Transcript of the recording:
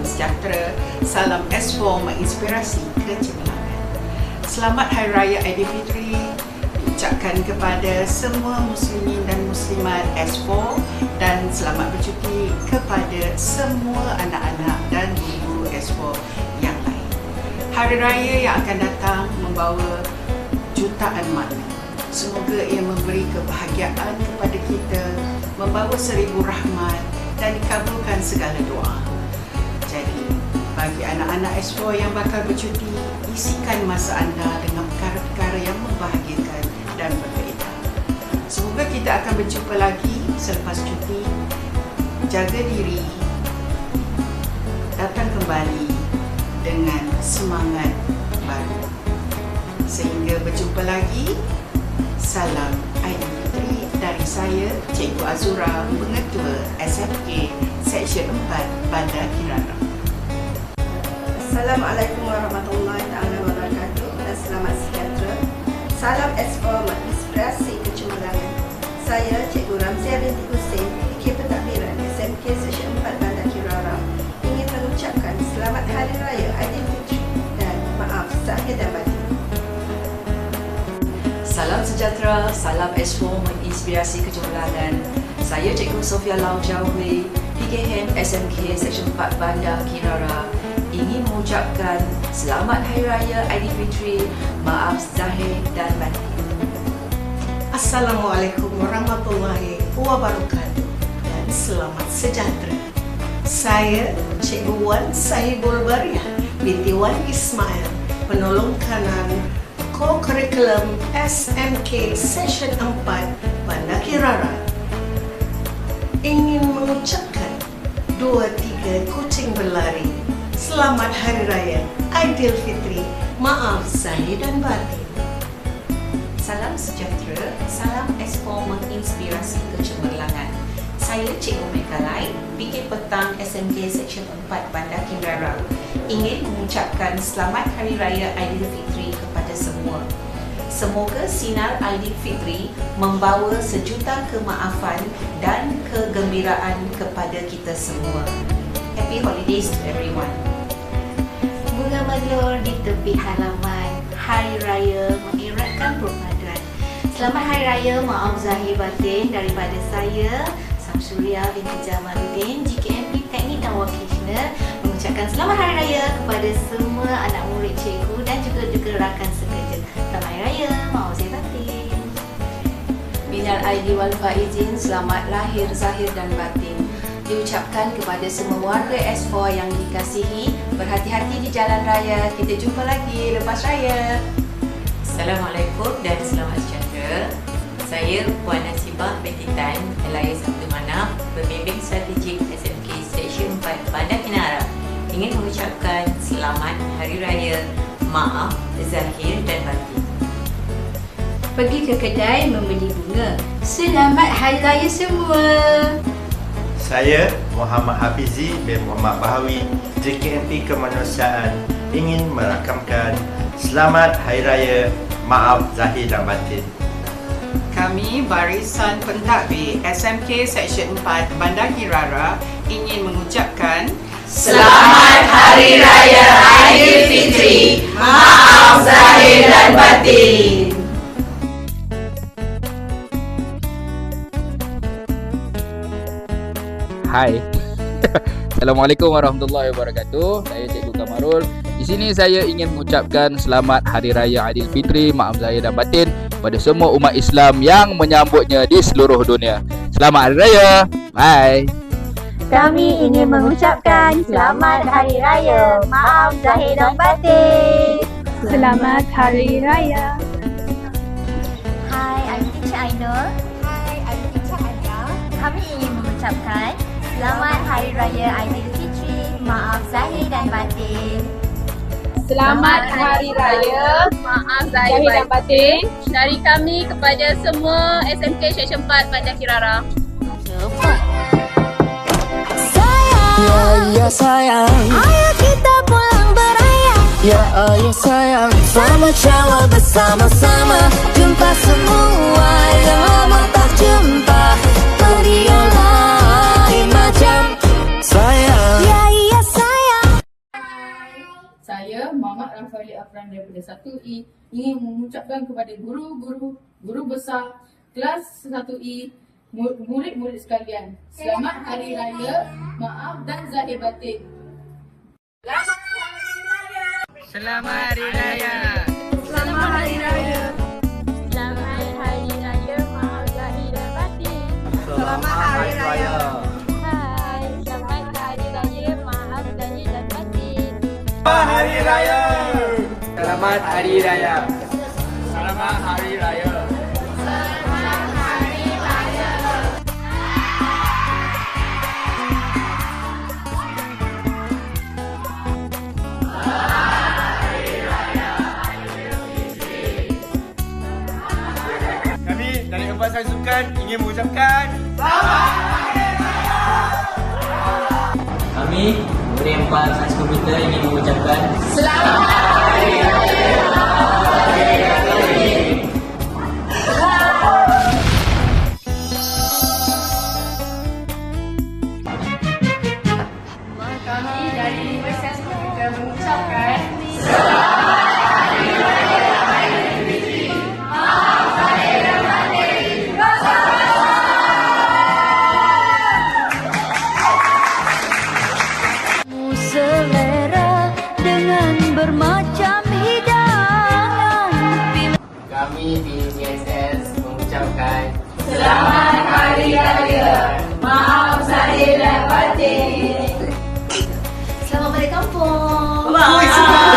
sejahtera. Salam S4 menginspirasi kecemerlangan. Selamat Hari Raya Aidilfitri diucapkan kepada semua muslimin dan muslimat S4 dan selamat bercuti kepada semua anak-anak dan guru S4 yang lain. Hari Raya yang akan datang membawa jutaan makna. Semoga ia memberi kebahagiaan kepada kita, membawa 1000 rahmat dan dikabulkan segala doa. Jadi, bagi anak-anak S4 yang bakal bercuti, isikan masa anda dengan perkara-perkara yang membahagiakan dan berfaedah. Semoga kita akan berjumpa lagi selepas cuti. Jaga diri, datang kembali dengan semangat baru. Sehingga berjumpa lagi. Salam Aidilfitri dari saya, Cikgu Azura, Pengetua SMK Seksyen 4 Bandar Kirana. Assalamualaikum warahmatullahi wabarakatuh dan selamat sejahtera. Salam S4 menginspirasi kecemerlangan. Saya Cikgu Ramziah binti Hussein, PK Pentadbiran SMK Seksyen 4 Bandar Kirana, ingin mengucapkan Selamat Hari Raya Aidilfitri dan maaf zahir dan batin. Salam sejahtera, salam S4 menginspirasi kecemerlangan. Saya Cikgu Sofia Lau Jauhui, PKM SMK Seksyen 4 Bandar Kirara, ingin mengucapkan Selamat Hari Raya Aidilfitri, maaf zahir dan batin. Assalamualaikum warahmatullahi wabarakatuh dan selamat sejahtera. Saya Cikgu Wan Sahibul Bariah binti Wan Ismail, penolong kanan Co-Curriculum SMK Seksyen 4 Bandar Kirara, ingin mengucapkan 2-3 kucing berlari. Selamat Hari Raya Aidilfitri, maaf zahir dan batin. Salam sejahtera, salam S4 menginspirasi kecemerlangan. Saya Cikgu Mekalai, PK Petang SMK Seksyen 4 Bandar Kirara, ingin mengucapkan Selamat Hari Raya Aidilfitri kepada semua. Semoga sinar Aidilfitri membawa sejuta kemaafan dan kegembiraan kepada kita semua. Happy holidays to everyone. Bunga melor di tepi halaman, Hari Raya mengeratkan perpaduan. Selamat Hari Raya, maaf zahir batin daripada saya, Samsuria binti Jamaluddin, GKMP Teknik dan Vocational, mengucapkan Selamat Hari Raya kepada semua anak murid cikgu dan juga rakan sekerja. Selamat Hari Raya, maaf zahir batin. Minal aidin wal faizin, selamat lahir zahir dan batin. Diucapkan kepada semua warga S4 yang dikasihi, berhati-hati di jalan raya. Kita jumpa lagi lepas raya. Assalamualaikum dan selamat sejahtera. Saya Puan Nasibah binti Tan, Alliance Abdul Manaf, Pembimbing Strategik SMK Seksyen 4 Bandar Kinara, ingin mengucapkan Selamat Hari Raya, maaf zahir dan batin. Pergi ke kedai membeli bunga. Selamat Hari Raya semua. Saya Muhammad Hafizi bin Muhammad Bahawi, JKMP Kemanusiaan, ingin merakamkan Selamat Hari Raya, maaf zahir dan batin. Kami Barisan Pentadbir SMK Seksyen 4 Bandar Kirara ingin mengucapkan Selamat Hari Raya Aidilfitri, maaf zahir dan batin. Hai. Assalamualaikum warahmatullahi wabarakatuh. Saya Cikgu Kamarul. Di sini saya ingin mengucapkan Selamat Hari Raya Aidilfitri, maaf zahir dan batin pada semua umat Islam yang menyambutnya di seluruh dunia. Selamat Hari Raya. Bye. Kami ingin mengucapkan Selamat Hari Raya, maaf zahir dan batin. Selamat Hari Raya. Hai, I'm Teacher Ainul. Hai, I'm Teacher Anya. Kami ingin mengucapkan Selamat Hari Raya Aidilfitri, maaf zahir dan batin. Selamat Hari Raya, maaf zahir dan batin dari kami kepada semua SMK Seksyen 4 Bandar Kirara. Ya sayang, Ayo kita pulang beraya. ya ayah sayang, selamat Syawal bersama-sama. Jumpa semua yang lama tak jumpa, beri yang lain macam sayang. Ya iya sayang, Saya, Muhammad Rafaeli Afran daripada 1E, ingin mengucapkan kepada guru besar kelas 1E, murid-murid sekalian, selamat Hari Raya, maaf dan zahir batin. Selamat Hari Raya. Selamat Hari Raya. Selamat Hari Raya, maaf zahir dan batin. Selamat Hari Raya. Hai, selamat Hari Raya, maaf zahir dan batin. Selamat Hari Raya. Selamat Hari Raya. Selamat Hari Raya. Kami dari Empat Sains Sukan ingin mengucapkan Kami dari Empat Sains Komputer ingin mengucapkan Kami dari Universitas Komputer mengucapkan Selera dengan bermacam hidangan. Kami di CSS mengucapkan Selamat Hari Raya, maaf zahir dan batin. Selamat balik kampung. Wah.